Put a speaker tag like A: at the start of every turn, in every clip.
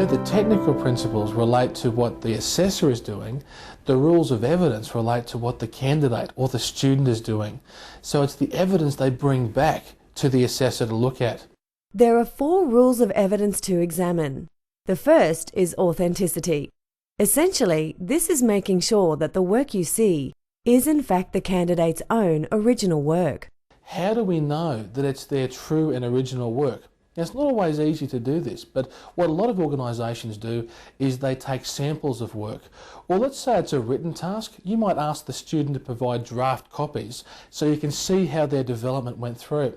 A: where the technical principles relate to what the assessor is doing, the rules of evidence relate to what the candidate or the student is doing. So it's the evidence they bring back to the assessor to look at.
B: There are 4 rules of evidence to examine. The first is authenticity. Essentially, this is making sure that the work you see is in fact the candidate's own original work.
A: How do we know that it's their true and original work? Now, it's not always easy to do this, but what a lot of organisations do is they take samples of work. Or let's say it's a written task, you might ask the student to provide draft copies so you can see how their development went through.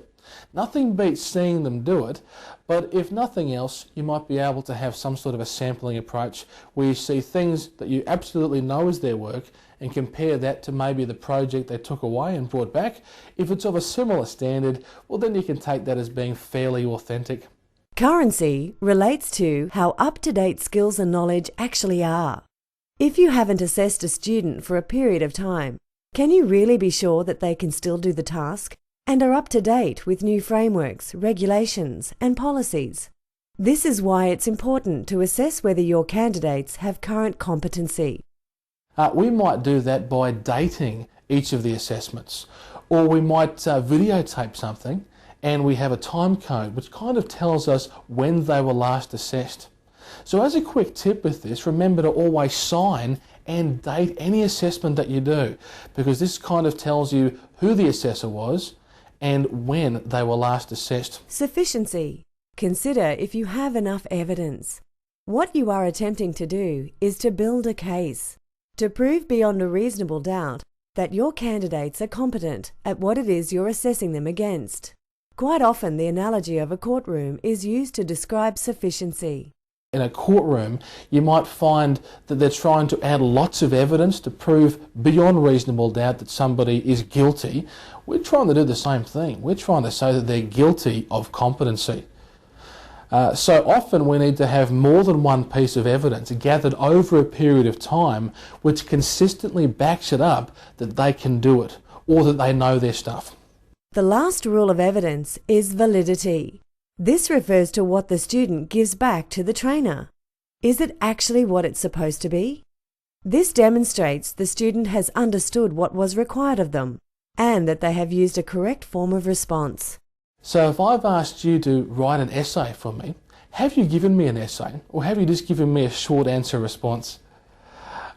A: Nothing beats seeing them do it, but if nothing else, you might be able to have some sort of a sampling approach where you see things that you absolutely know is their work and compare that to maybe the project they took away and brought back. If it's of a similar standard, well then you can take that as being fairly authentic.
B: Currency relates to how up-to-date skills and knowledge actually are. If you haven't assessed a student for a period of time, can you really be sure that they can still do the task and are up to date with new frameworks, regulations, and policies? This is why it's important to assess whether your candidates have current competency.
A: We might do that by dating each of the assessments, or we might videotape something and we have a time code which kind of tells us when they were last assessed. So as a quick tip with this, remember to always sign and date any assessment that you do, because this kind of tells you who the assessor was and when they were last assessed.
B: Sufficiency. Consider if you have enough evidence. What you are attempting to do is to build a case, to prove beyond a reasonable doubt that your candidates are competent at what it is you're assessing them against. Quite often the analogy of a courtroom is used to describe sufficiency.
A: In a courtroom, you might find that they're trying to add lots of evidence to prove beyond reasonable doubt that somebody is guilty. We're trying to do the same thing. We're trying to say that they're guilty of competency. So often we need to have more than one piece of evidence gathered over a period of time which consistently backs it up that they can do it or that they know their stuff.
B: The last rule of evidence is validity. This refers to what the student gives back to the trainer. Is it actually what it's supposed to be? This demonstrates the student has understood what was required of them and that they have used a correct form of response.
A: So if I've asked you to write an essay for me, have you given me an essay or have you just given me a short answer response?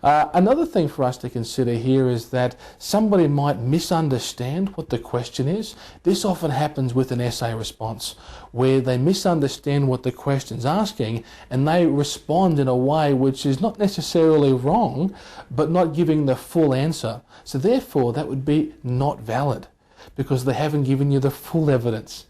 A: Another thing for us to consider here is that somebody might misunderstand what the question is. This often happens with an essay response, where they misunderstand what the question's asking and they respond in a way which is not necessarily wrong, but not giving the full answer. So therefore that would be not valid, because they haven't given you the full evidence.